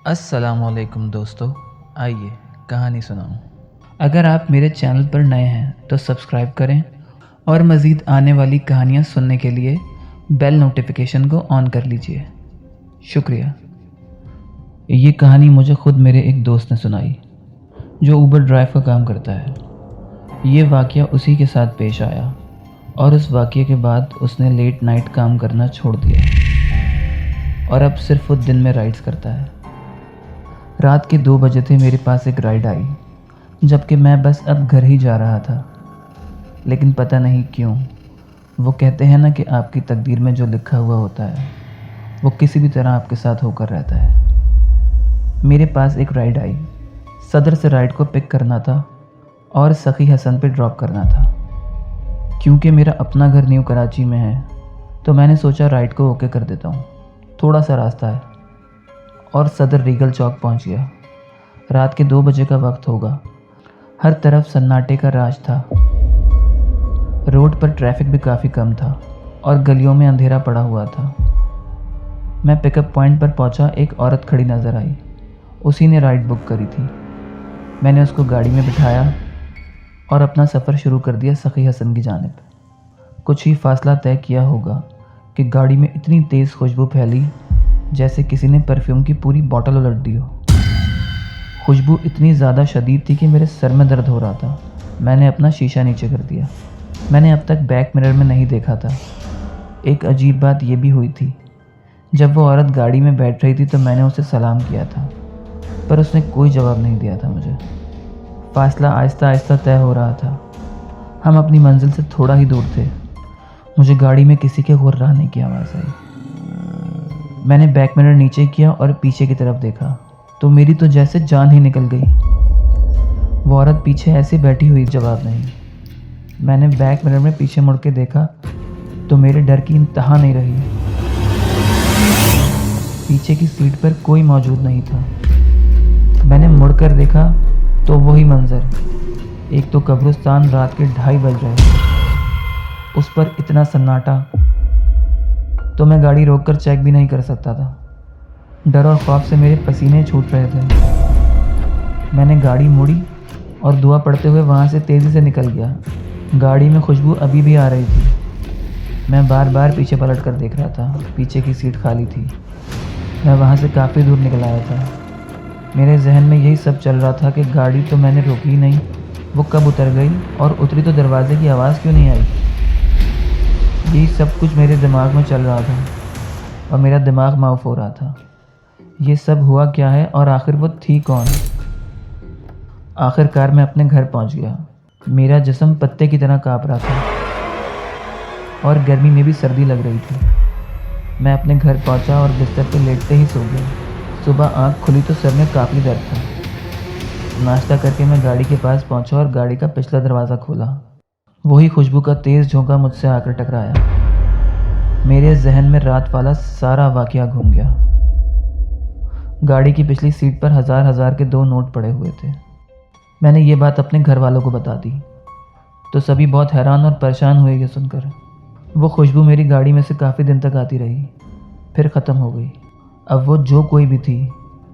अस्सलामुअलैकुम दोस्तों, आइए कहानी सुनाऊं। अगर आप मेरे चैनल पर नए हैं तो सब्सक्राइब करें और मज़ीद आने वाली कहानियां सुनने के लिए बेल नोटिफिकेशन को ऑन कर लीजिए। शुक्रिया। ये कहानी मुझे ख़ुद मेरे एक दोस्त ने सुनाई जो ऊबर ड्राइव का काम करता है। ये वाक़या उसी के साथ पेश आया और उस वाक़ये के बाद उसने लेट नाइट काम करना छोड़ दिया और अब सिर्फ वो दिन में राइड्स करता है। रात के 2 बजे थे, मेरे पास एक राइड आई जबकि मैं बस अब घर ही जा रहा था। लेकिन पता नहीं क्यों, वो कहते हैं ना कि आपकी तकदीर में जो लिखा हुआ होता है वो किसी भी तरह आपके साथ होकर रहता है। मेरे पास एक राइड आई। सदर से राइड को पिक करना था और सखी हसन पे ड्रॉप करना था। क्योंकि मेरा अपना घर न्यू कराची में है तो मैंने सोचा राइड को ओके कर देता हूँ, थोड़ा सा रास्ता है। और सदर रीगल चौक पहुंच गया। रात के 2 बजे का वक्त होगा। हर तरफ सन्नाटे का राज था। रोड पर ट्रैफिक भी काफ़ी कम था और गलियों में अंधेरा पड़ा हुआ था। मैं पिकअप पॉइंट पर पहुंचा, एक औरत खड़ी नज़र आई। उसी ने राइड बुक करी थी। मैंने उसको गाड़ी में बिठाया और अपना सफ़र शुरू कर दिया सखी हसन की जानिब। कुछ ही फासला तय किया होगा कि गाड़ी में इतनी तेज़ खुशबू फैली जैसे किसी ने परफ्यूम की पूरी बोतल उलट दी हो। खुशबू इतनी ज़्यादा शदीद थी कि मेरे सर में दर्द हो रहा था। मैंने अपना शीशा नीचे कर दिया। मैंने अब तक बैक मिरर में नहीं देखा था। एक अजीब बात यह भी हुई थी, जब वो औरत गाड़ी में बैठ रही थी तो मैंने उसे सलाम किया था पर उसने कोई जवाब नहीं दिया था मुझे। फासला आहिस्ता आहिस्ता तय हो रहा था। हम अपनी मंजिल से थोड़ा ही दूर थे। मुझे गाड़ी में किसी के गुर्राने की आवाज़ आई। मैंने बैक मिरर नीचे किया और पीछे की तरफ देखा तो मेरी तो जैसे जान ही निकल गई। वो औरत पीछे ऐसे बैठी हुई, जवाब नहीं। मैंने बैक मिरर में पीछे मुड़ के देखा तो मेरे डर की इंतहा नहीं रही। पीछे की सीट पर कोई मौजूद नहीं था। मैंने मुड़कर देखा तो वही मंजर। एक तो कब्रिस्तान, रात के 2:30 बज रहे थे, उस पर इतना सन्नाटा तो मैं गाड़ी रोककर चेक भी नहीं कर सकता था। डर और खौफ से मेरे पसीने छूट रहे थे। मैंने गाड़ी मोड़ी और दुआ पढ़ते हुए वहाँ से तेज़ी से निकल गया। गाड़ी में खुशबू अभी भी आ रही थी। मैं बार बार पीछे पलट कर देख रहा था। पीछे की सीट खाली थी। मैं वहाँ से काफ़ी दूर निकल आया था। मेरे जहन में यही सब चल रहा था कि गाड़ी तो मैंने रोकी ही नहीं, वो कब उतर गई और उतरी तो दरवाजे की आवाज़ क्यों नहीं आई। यही सब कुछ मेरे दिमाग में चल रहा था और मेरा दिमाग माउफ हो रहा था। ये सब हुआ क्या है और आखिर वो थी कौन। आखिरकार मैं अपने घर पहुंच गया। मेरा जिस्म पत्ते की तरह काँप रहा था और गर्मी में भी सर्दी लग रही थी। मैं अपने घर पहुंचा और बिस्तर पर लेटते ही सो गया। सुबह आँख खुली तो सर में काफ़ी दर्द था। नाश्ता करके मैं गाड़ी के पास पहुंचा और गाड़ी का पिछला दरवाज़ा खोला। वही खुशबू का तेज़ झोंका मुझसे आकर टकराया। मेरे जहन में रात वाला सारा वाक़या घूम गया। गाड़ी की पिछली सीट पर हज़ार के 2 नोट पड़े हुए थे। मैंने ये बात अपने घर वालों को बता दी तो सभी बहुत हैरान और परेशान हुए ये सुनकर। वो खुशबू मेरी गाड़ी में से काफ़ी दिन तक आती रही, फिर ख़त्म हो गई। अब वो जो कोई भी थी,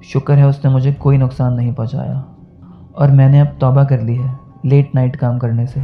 शुक्र है उसने मुझे कोई नुकसान नहीं पहुँचाया और मैंने अब तौबा कर ली है लेट नाइट काम करने से।